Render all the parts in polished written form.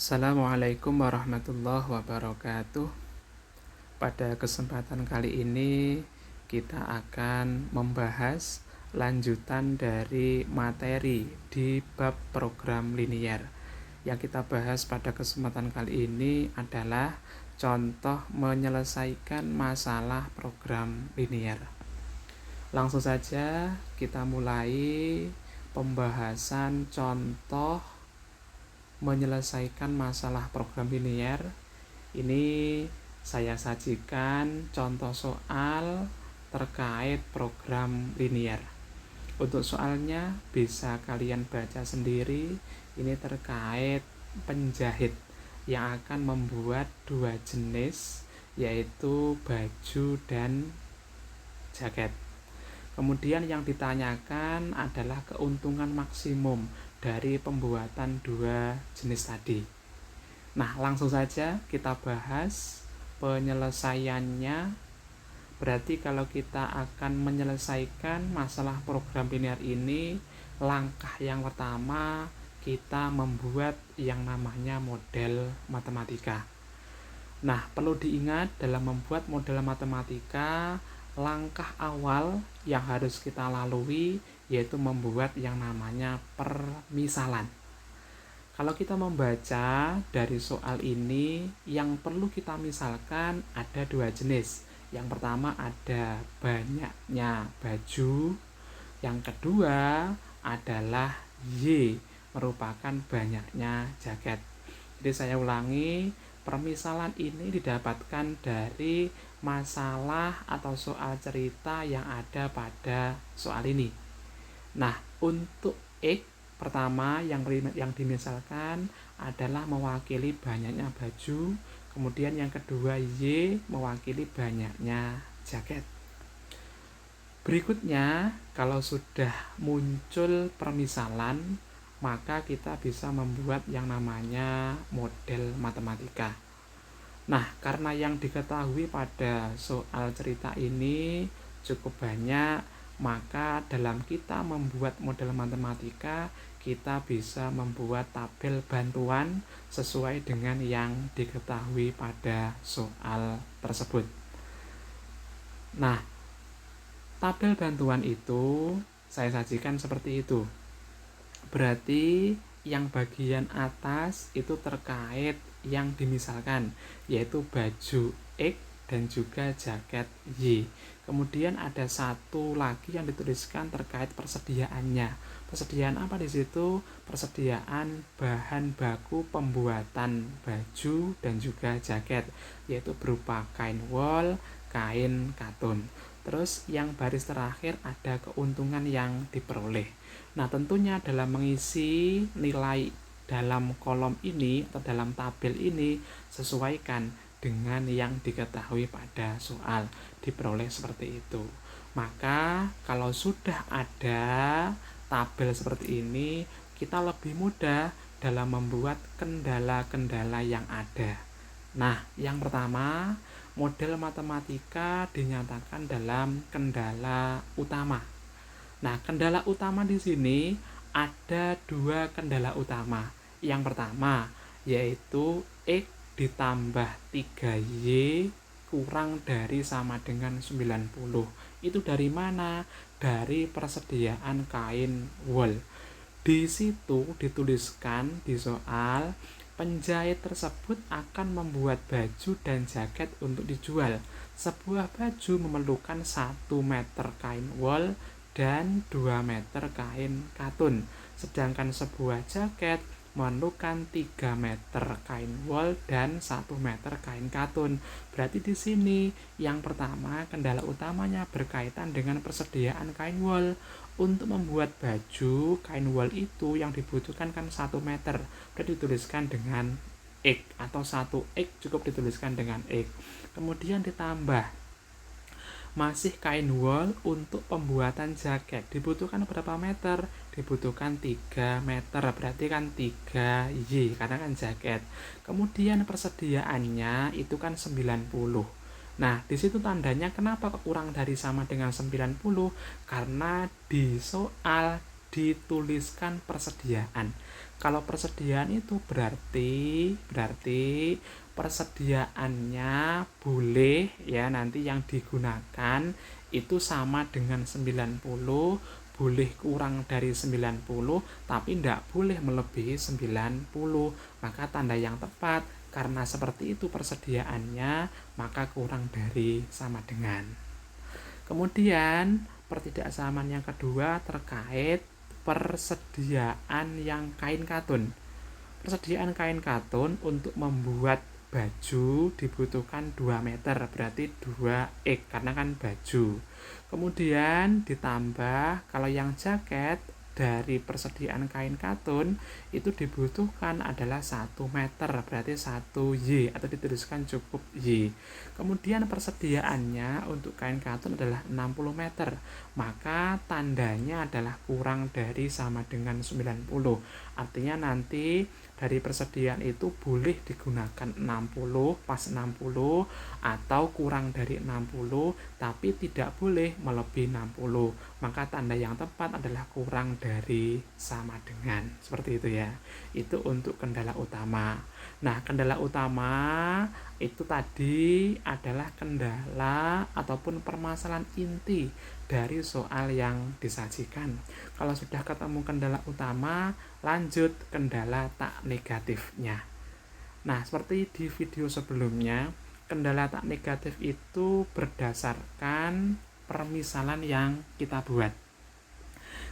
Assalamualaikum warahmatullahi wabarakatuh. Pada kesempatan kali ini kita akan membahas lanjutan dari materi di bab program linier. Yang kita bahas pada kesempatan kali ini adalah contoh menyelesaikan masalah program linier. Langsung saja kita mulai pembahasan contoh menyelesaikan masalah program linier. Ini saya sajikan contoh soal terkait program linier. Untuk soalnya bisa kalian baca sendiri. Ini terkait penjahit yang akan membuat dua jenis, yaitu baju dan jaket. Kemudian yang ditanyakan adalah keuntungan maksimum dari pembuatan dua jenis tadi. Nah, langsung saja kita bahas penyelesaiannya. Berarti kalau kita akan menyelesaikan masalah program linier ini, langkah yang pertama kita membuat yang namanya model matematika. Nah, perlu diingat dalam membuat model matematika, langkah awal yang harus kita lalui yaitu membuat yang namanya permisalan. Kalau kita membaca dari soal ini, yang perlu kita misalkan ada dua jenis. Yang pertama ada banyaknya baju, yang kedua adalah Y, merupakan banyaknya jaket. Jadi saya ulangi, permisalan ini didapatkan dari masalah atau soal cerita yang ada pada soal ini. Nah, untuk X pertama yang dimisalkan adalah mewakili banyaknya baju, kemudian yang kedua Y mewakili banyaknya jaket. Berikutnya, kalau sudah muncul permisalan, maka kita bisa membuat yang namanya model matematika. Nah, karena yang diketahui pada soal cerita ini cukup banyak, maka dalam kita membuat model matematika, kita bisa membuat tabel bantuan sesuai dengan yang diketahui pada soal tersebut. Nah, tabel bantuan itu saya sajikan seperti itu. Berarti yang bagian atas itu terkait yang dimisalkan, yaitu baju X dan juga jaket Y. Kemudian ada satu lagi yang dituliskan terkait persediaannya. Persediaan apa di situ? Persediaan bahan baku pembuatan baju dan juga jaket, yaitu berupa kain wol, kain katun. Terus yang baris terakhir ada keuntungan yang diperoleh. Nah, tentunya dalam mengisi nilai dalam kolom ini atau dalam tabel ini sesuaikan dengan yang diketahui pada soal, diperoleh seperti itu. Maka kalau sudah ada tabel seperti ini, kita lebih mudah dalam membuat kendala-kendala yang ada. Nah, yang pertama, model matematika dinyatakan dalam kendala utama. Nah, kendala utama di sini ada dua kendala utama. Yang pertama yaitu X ditambah 3Y kurang dari sama dengan 90. Itu dari mana? Dari persediaan kain wol. Di situ dituliskan di soal, penjahit tersebut akan membuat baju dan jaket untuk dijual. Sebuah baju memerlukan 1 meter kain wol dan 2 meter kain katun. Sedangkan sebuah jaket memerlukan 3 meter kain wol dan 1 meter kain katun. Berarti di sini yang pertama kendala utamanya berkaitan dengan persediaan kain wol. Untuk membuat baju kain wol itu yang dibutuhkan kan 1 meter. Berarti dituliskan dengan X atau 1X cukup dituliskan dengan X. Kemudian ditambah masih kain wol untuk pembuatan jaket dibutuhkan berapa meter? Dibutuhkan 3 meter, berarti kan 3Y karena kan jaket. Kemudian persediaannya itu kan 90. Nah, di situ tandanya kenapa kurang dari sama dengan 90? Karena di soal dituliskan persediaan. Kalau persediaan itu berarti persediaannya boleh ya nanti yang digunakan itu sama dengan 90, boleh kurang dari 90, tapi tidak boleh melebihi 90. Maka tanda yang tepat karena seperti itu persediaannya, maka kurang dari sama dengan. Kemudian pertidaksamaan yang kedua terkait persediaan yang kain katun. Persediaan kain katun untuk membuat baju dibutuhkan 2 meter, berarti 2x karena kan baju. Kemudian ditambah kalau yang jaket dari persediaan kain katun itu dibutuhkan adalah 1 meter, berarti 1Y atau dituliskan cukup Y. Kemudian persediaannya untuk kain katun adalah 60 meter, maka tandanya adalah kurang dari sama dengan 90. Artinya nanti dari persediaan itu boleh digunakan 60 pas 60 atau kurang dari 60 tapi tidak boleh melebihi 60. Maka tanda yang tepat adalah kurang dari sama dengan. Seperti itu ya. Itu untuk kendala utama. Nah, kendala utama itu tadi adalah kendala ataupun permasalahan inti dari soal yang disajikan. Kalau sudah ketemu kendala utama, lanjut kendala tak negatifnya. Nah, seperti di video sebelumnya, kendala tak negatif itu berdasarkan permisalan yang kita buat.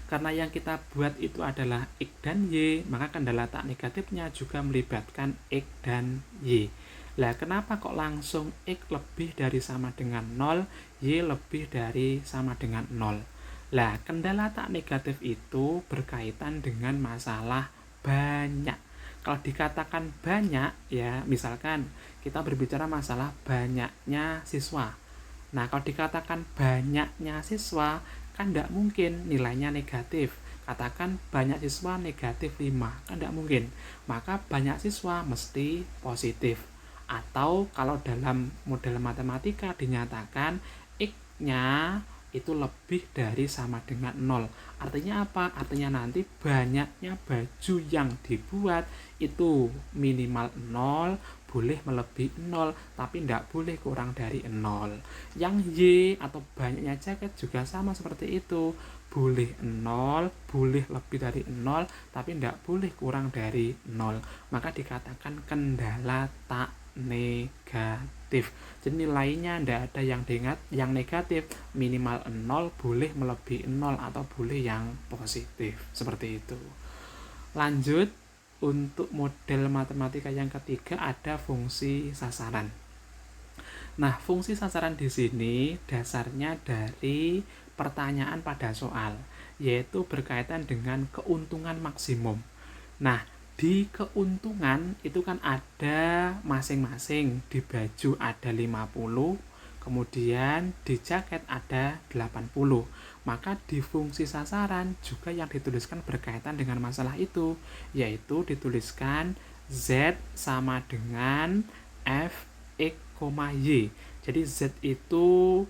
Karena yang kita buat itu adalah X dan Y, maka kendala tak negatifnya juga melibatkan X dan Y. Lah, kenapa kok langsung X lebih dari sama dengan 0, Y lebih dari sama dengan 0? Lah, kendala tak negatif itu berkaitan dengan masalah banyak. Kalau dikatakan banyak, ya misalkan kita berbicara masalah banyaknya siswa. Nah, kalau dikatakan banyaknya siswa, kan tidak mungkin nilainya negatif. Katakan banyak siswa negatif 5, kan tidak mungkin. Maka banyak siswa mesti positif. Atau kalau dalam model matematika dinyatakan X-nya itu lebih dari sama dengan 0. Artinya apa? Artinya nanti banyaknya baju yang dibuat itu minimal 0, boleh melebihi 0, tapi tidak boleh kurang dari 0. Yang Y atau banyaknya jaket juga sama seperti itu. Boleh 0, boleh lebih dari 0, tapi tidak boleh kurang dari 0. Maka dikatakan kendala tak negatif. Jadi nilainya tidak ada yang negatif, minimal 0, boleh melebihi 0 atau boleh yang positif. Seperti itu. Lanjut, untuk model matematika yang ketiga ada fungsi sasaran. Nah, fungsi sasaran di sini dasarnya dari pertanyaan pada soal, yaitu berkaitan dengan keuntungan maksimum. Nah, di keuntungan itu kan ada masing-masing, di baju ada 50, kemudian di jaket ada 80. Maka di fungsi sasaran juga yang dituliskan berkaitan dengan masalah itu, yaitu dituliskan Z sama dengan F, X, Y. Jadi Z itu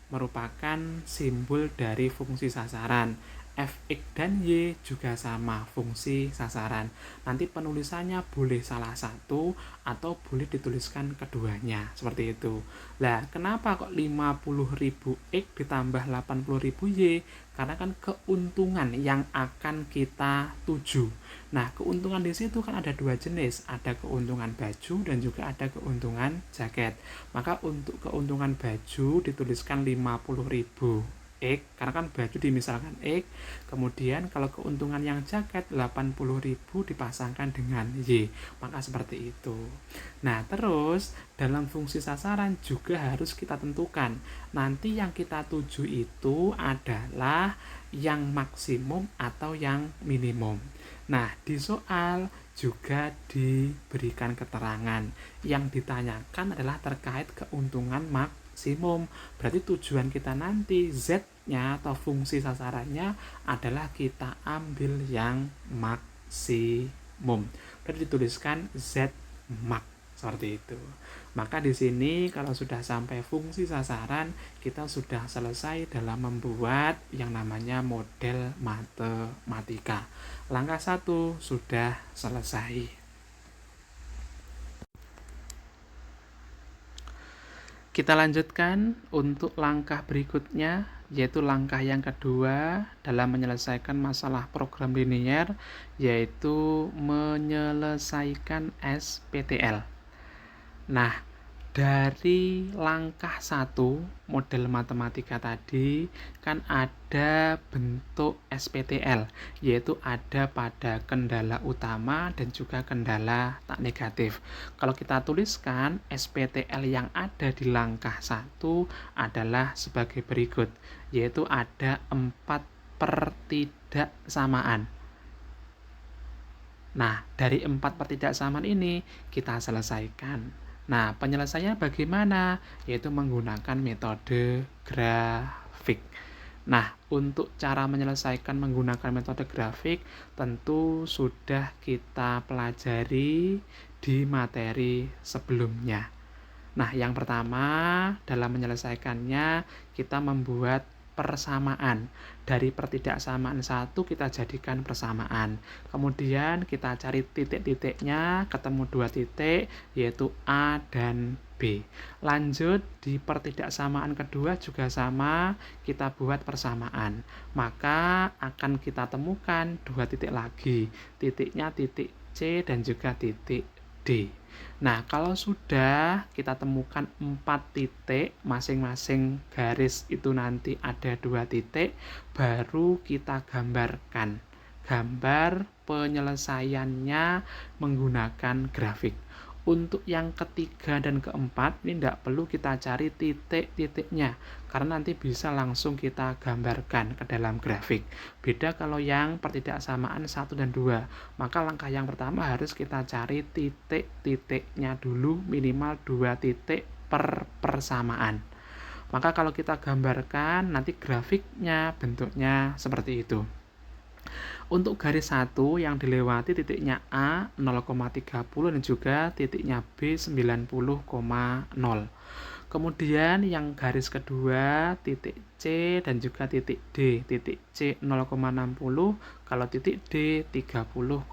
merupakan simbol dari fungsi sasaran. F, X, dan Y juga sama fungsi sasaran. Nanti penulisannya boleh salah satu atau boleh dituliskan keduanya. Seperti itu. Lah, kenapa kok 50.000 X ditambah 80.000 Y? Karena kan keuntungan yang akan kita tuju. Nah, keuntungan di situ kan ada 2 jenis. Ada keuntungan baju dan juga ada keuntungan jaket. Maka untuk keuntungan baju dituliskan 50.000 X, karena kan baju dimisalkan X. Kemudian kalau keuntungan yang jaket 80.000 dipasangkan dengan Y, maka seperti itu. Nah, terus dalam fungsi sasaran juga harus kita tentukan nanti yang kita tuju itu adalah yang maksimum atau yang minimum. Nah, di soal juga diberikan keterangan yang ditanyakan adalah terkait keuntungan maksimum. Berarti tujuan kita nanti Z-nya atau fungsi sasarannya adalah kita ambil yang maksimum. Berarti dituliskan Z max. Seperti itu. Maka di sini kalau sudah sampai fungsi sasaran, kita sudah selesai dalam membuat yang namanya model matematika. Langkah 1 sudah selesai. Kita lanjutkan untuk langkah berikutnya, yaitu langkah yang kedua dalam menyelesaikan masalah program linier, yaitu menyelesaikan SPTL. Nah, dari langkah 1 model matematika tadi kan ada bentuk SPTL, yaitu ada pada kendala utama dan juga kendala tak negatif. Kalau kita tuliskan SPTL yang ada di langkah 1 adalah sebagai berikut, yaitu ada 4 pertidaksamaan. Nah, dari 4 pertidaksamaan ini kita selesaikan. Nah, penyelesaiannya bagaimana? Yaitu menggunakan metode grafik. Nah, untuk cara menyelesaikan menggunakan metode grafik tentu sudah kita pelajari di materi sebelumnya. Nah, yang pertama dalam menyelesaikannya kita membuat persamaan. Dari pertidaksamaan 1 kita jadikan persamaan. Kemudian kita cari titik-titiknya, ketemu 2 titik yaitu A dan B. Lanjut di pertidaksamaan kedua juga sama, kita buat persamaan. Maka akan kita temukan 2 titik lagi. Titiknya titik C dan juga titik D. Nah, kalau sudah kita temukan 4 titik, masing-masing garis itu nanti ada 2 titik, baru kita gambarkan. Gambar penyelesaiannya menggunakan grafik. Untuk yang ketiga dan keempat, ini tidak perlu kita cari titik-titiknya, karena nanti bisa langsung kita gambarkan ke dalam grafik. Beda kalau yang pertidaksamaan 1 dan 2, maka langkah yang pertama harus kita cari titik-titiknya dulu, minimal 2 titik per persamaan. Maka kalau kita gambarkan, nanti grafiknya bentuknya seperti itu. Untuk garis 1 yang dilewati titiknya A 0,30 dan juga titiknya B 90,0. Kemudian yang garis kedua titik C dan juga titik D. Titik C 0,60, kalau titik D 30,0.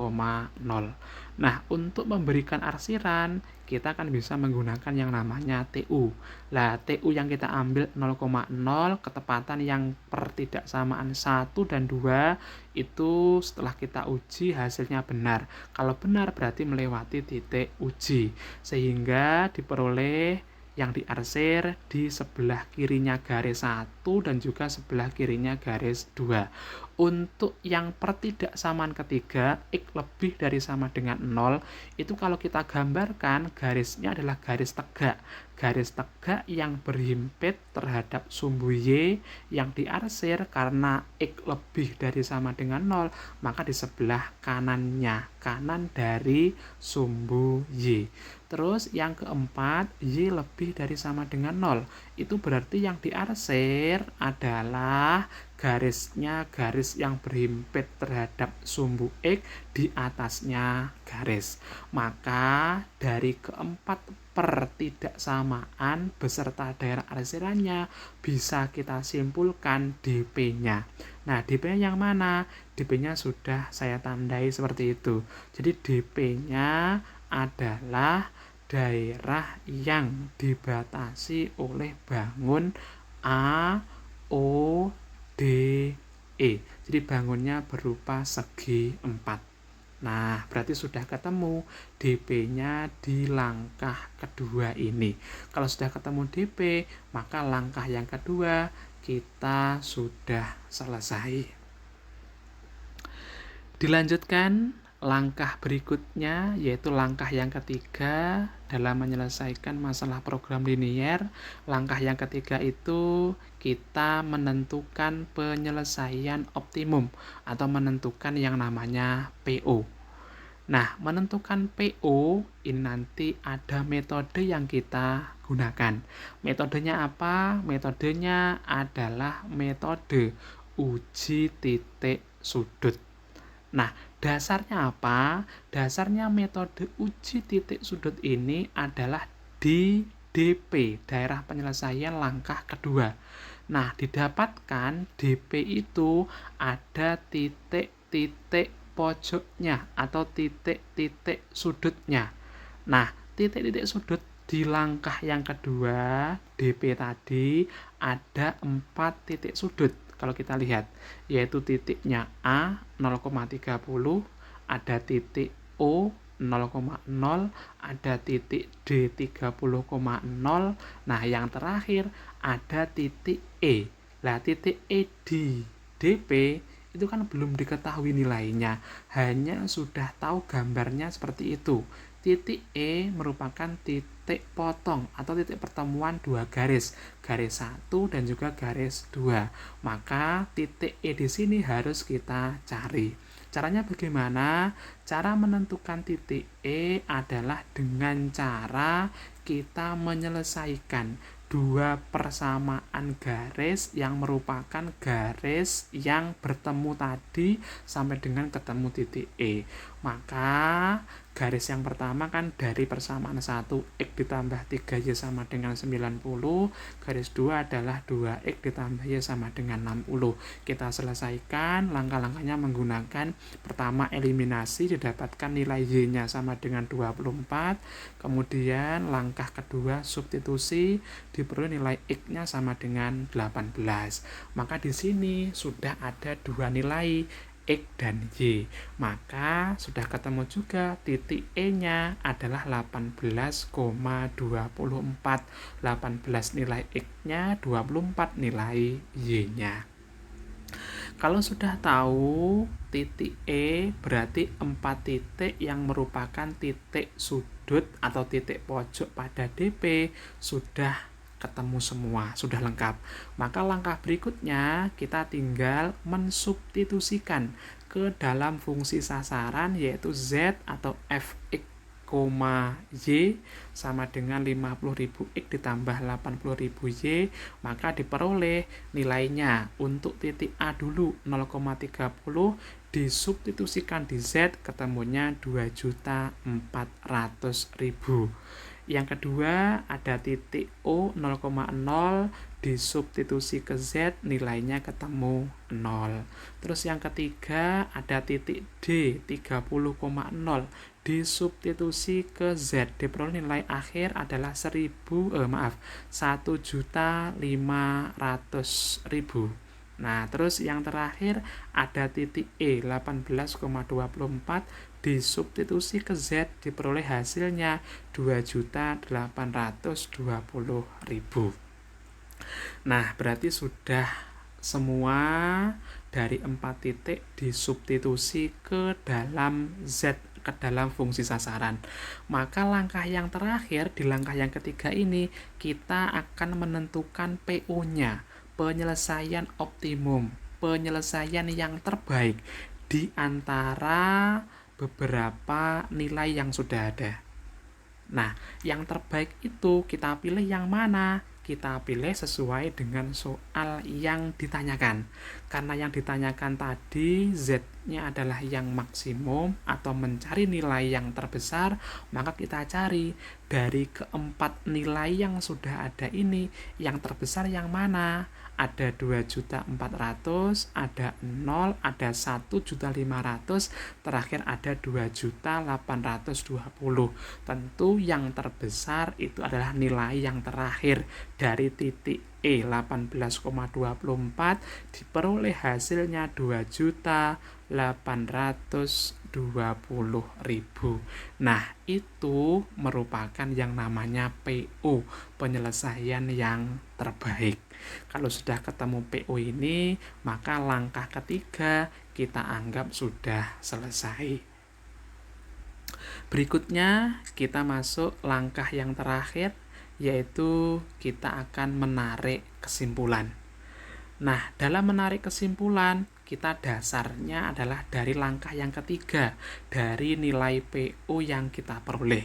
Nah, untuk memberikan arsiran, kita kan bisa menggunakan yang namanya TU. Lah, TU yang kita ambil 0,0, ketepatan yang pertidaksamaan 1 dan 2 itu setelah kita uji hasilnya benar. Kalau benar berarti melewati titik uji, sehingga diperoleh yang diarsir di sebelah kirinya garis 1 dan juga sebelah kirinya garis 2. Untuk yang pertidaksamaan ketiga, X lebih dari sama dengan 0, itu kalau kita gambarkan garisnya adalah garis tegak. Garis tegak yang berhimpit terhadap sumbu Y yang diarsir karena X lebih dari sama dengan 0, maka di sebelah kanannya, kanan dari sumbu Y. Terus yang keempat, Y lebih dari sama dengan 0. Itu berarti yang diarsir adalah garisnya garis yang berhimpit terhadap sumbu X, di atasnya garis. Maka dari keempat pertidaksamaan beserta daerah arsirannya bisa kita simpulkan DP-nya. Nah, DP-nya yang mana? DP-nya sudah saya tandai seperti itu. Jadi DP-nya adalah daerah yang dibatasi oleh bangun A, O, D, E. Jadi bangunnya berupa segi 4. Nah, berarti sudah ketemu DP-nya di langkah kedua ini. Kalau sudah ketemu DP, maka langkah yang kedua kita sudah selesai. Dilanjutkan langkah berikutnya, yaitu langkah yang ketiga dalam menyelesaikan masalah program linier. Langkah yang ketiga itu kita menentukan penyelesaian optimum atau menentukan yang namanya PO. Nah, menentukan PO ini nanti ada metode yang kita gunakan. Metodenya apa? Metodenya adalah metode uji titik sudut. Nah, dasarnya apa? Dasarnya metode uji titik sudut ini adalah di DP, daerah penyelesaian langkah kedua. Nah, didapatkan DP itu ada titik-titik pojoknya atau titik-titik sudutnya. Nah, titik-titik sudut di langkah yang kedua DP tadi ada 4 titik sudut kalau kita lihat, yaitu titiknya A 0,30, ada titik O 0,0, ada titik D 30,0. Nah, yang terakhir ada titik E. Nah, titik E di DP itu kan belum diketahui nilainya, hanya sudah tahu gambarnya seperti itu. Titik E merupakan titik potong atau titik pertemuan dua garis, garis 1 dan juga garis 2. Maka titik E di sini harus kita cari. Caranya bagaimana? Cara menentukan titik E adalah dengan cara kita menyelesaikan dua persamaan garis yang merupakan garis yang bertemu tadi sampai dengan ketemu titik E. Maka garis yang pertama kan dari persamaan 1x ditambah 3y sama dengan 90, garis 2 adalah 2x ditambah y sama dengan 60. Kita selesaikan langkah-langkahnya menggunakan pertama eliminasi, didapatkan nilai y-nya sama dengan 24, kemudian langkah kedua substitusi, diperoleh nilai x-nya sama dengan 18. Maka di sini sudah ada dua nilai X dan Y. Maka sudah ketemu juga titik E-nya adalah 18,24. 18 nilai X-nya, 24 nilai Y-nya. Kalau sudah tahu titik E berarti 4 titik yang merupakan titik sudut atau titik pojok pada DP sudah ketemu semua, sudah lengkap. Maka langkah berikutnya kita tinggal mensubstitusikan ke dalam fungsi sasaran, yaitu Z atau Fx, Y sama dengan 50.000 X ditambah 80.000 Y, maka diperoleh nilainya untuk titik A dulu 0,30, disubstitusikan di Z ketemunya 2.400.000. Yang kedua ada titik O 0,0, disubstitusi ke Z nilainya ketemu 0. Terus yang ketiga ada titik D 30,0, disubstitusi ke Z, diperoleh nilai akhir adalah 1.500.000. Nah, terus yang terakhir ada titik E 18,24, disubstitusi ke Z, diperoleh hasilnya 2.820.000. Nah, berarti sudah semua dari 4 titik disubstitusi ke dalam Z, ke dalam fungsi sasaran. Maka langkah yang terakhir, di langkah yang ketiga ini kita akan menentukan PO-nya, penyelesaian optimum, penyelesaian yang terbaik di antara beberapa nilai yang sudah ada. Nah, yang terbaik itu kita pilih yang mana? Kita pilih sesuai dengan soal yang ditanyakan. Karena yang ditanyakan tadi Z-nya adalah yang maksimum atau mencari nilai yang terbesar, maka kita cari dari keempat nilai yang sudah ada ini, yang terbesar yang mana? Ada 2.400.000, ada 0, ada 1.500.000, terakhir ada 2.820.000. Tentu yang terbesar itu adalah nilai yang terakhir dari titik E 18,24, diperoleh hasilnya 2.820.000. Nah, itu merupakan yang namanya PO, penyelesaian yang terbaik. Kalau sudah ketemu PO ini, maka langkah ketiga kita anggap sudah selesai. Berikutnya kita masuk langkah yang terakhir, yaitu kita akan menarik kesimpulan. Nah, dalam menarik kesimpulan, kita dasarnya adalah dari langkah yang ketiga, dari nilai PO yang kita peroleh.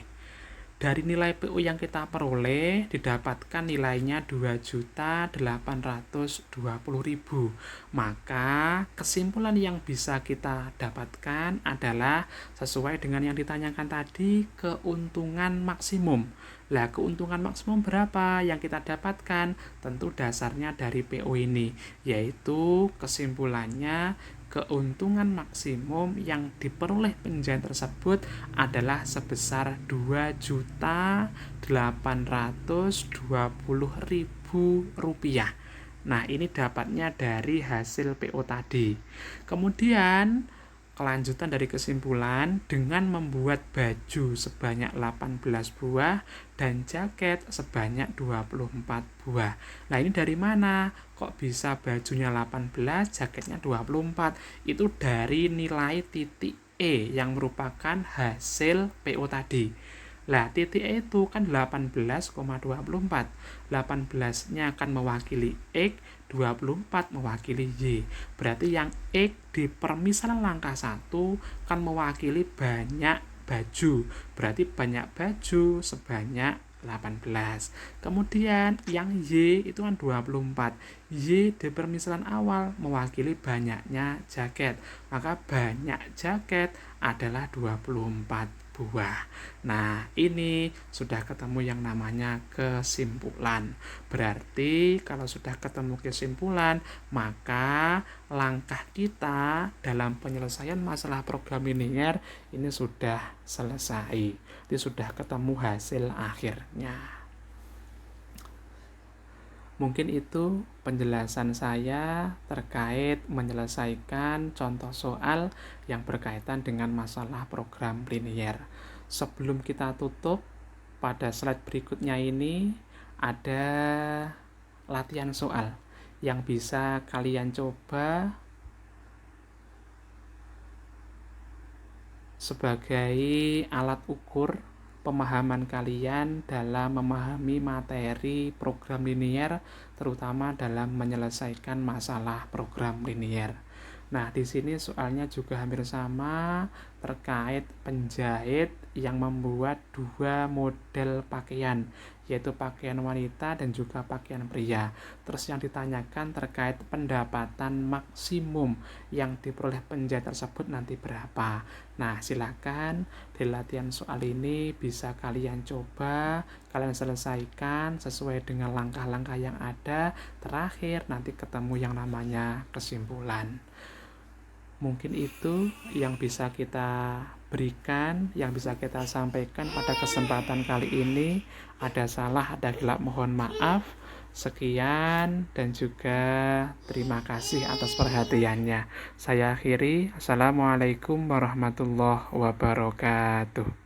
Dari nilai PO yang kita peroleh didapatkan nilainya 2.820.000. Maka kesimpulan yang bisa kita dapatkan adalah sesuai dengan yang ditanyakan tadi, keuntungan maksimum. Lah, keuntungan maksimum berapa yang kita dapatkan? Tentu dasarnya dari PO ini, yaitu kesimpulannya keuntungan maksimum yang diperoleh penjahit tersebut adalah sebesar Rp2.820.000. Nah, ini dapatnya dari hasil PO tadi. Kemudian kelanjutan dari kesimpulan dengan membuat baju sebanyak 18 buah dan jaket sebanyak 24 buah. Nah, ini dari mana? Kok bisa bajunya 18, jaketnya 24? Itu dari nilai titik E yang merupakan hasil PO tadi. Lah, titik E itu kan 18,24. 18-nya akan mewakili X, 24 mewakili Y. Berarti yang X di permisalan langkah 1 kan mewakili banyak baju. Berarti banyak baju sebanyak 18. Kemudian yang Y itu kan 24. Y di permisalan awal mewakili banyaknya jaket. Maka banyak jaket adalah 24 buah. Nah, ini sudah ketemu yang namanya kesimpulan. Berarti kalau sudah ketemu kesimpulan, maka langkah kita dalam penyelesaian masalah program linear ini sudah selesai. Ini sudah ketemu hasil akhirnya. Mungkin itu penjelasan saya terkait menyelesaikan contoh soal yang berkaitan dengan masalah program linear. Sebelum kita tutup, pada slide berikutnya ini ada latihan soal yang bisa kalian coba sebagai alat ukur pemahaman kalian dalam memahami materi program linear, terutama dalam menyelesaikan masalah program linear. Nah, di sini soalnya juga hampir sama terkait penjahit yang membuat dua model pakaian, yaitu pakaian wanita dan juga pakaian pria. Terus yang ditanyakan terkait pendapatan maksimum yang diperoleh penjahit tersebut nanti berapa. Nah, silakan di latihan soal ini bisa kalian coba, kalian selesaikan sesuai dengan langkah-langkah yang ada. Terakhir nanti ketemu yang namanya kesimpulan. Mungkin itu yang bisa kita berikan, yang bisa kita sampaikan pada kesempatan kali ini. Ada salah, ada hilap, mohon maaf. Sekian dan juga terima kasih atas perhatiannya. Saya akhiri. Assalamualaikum warahmatullahi wabarakatuh.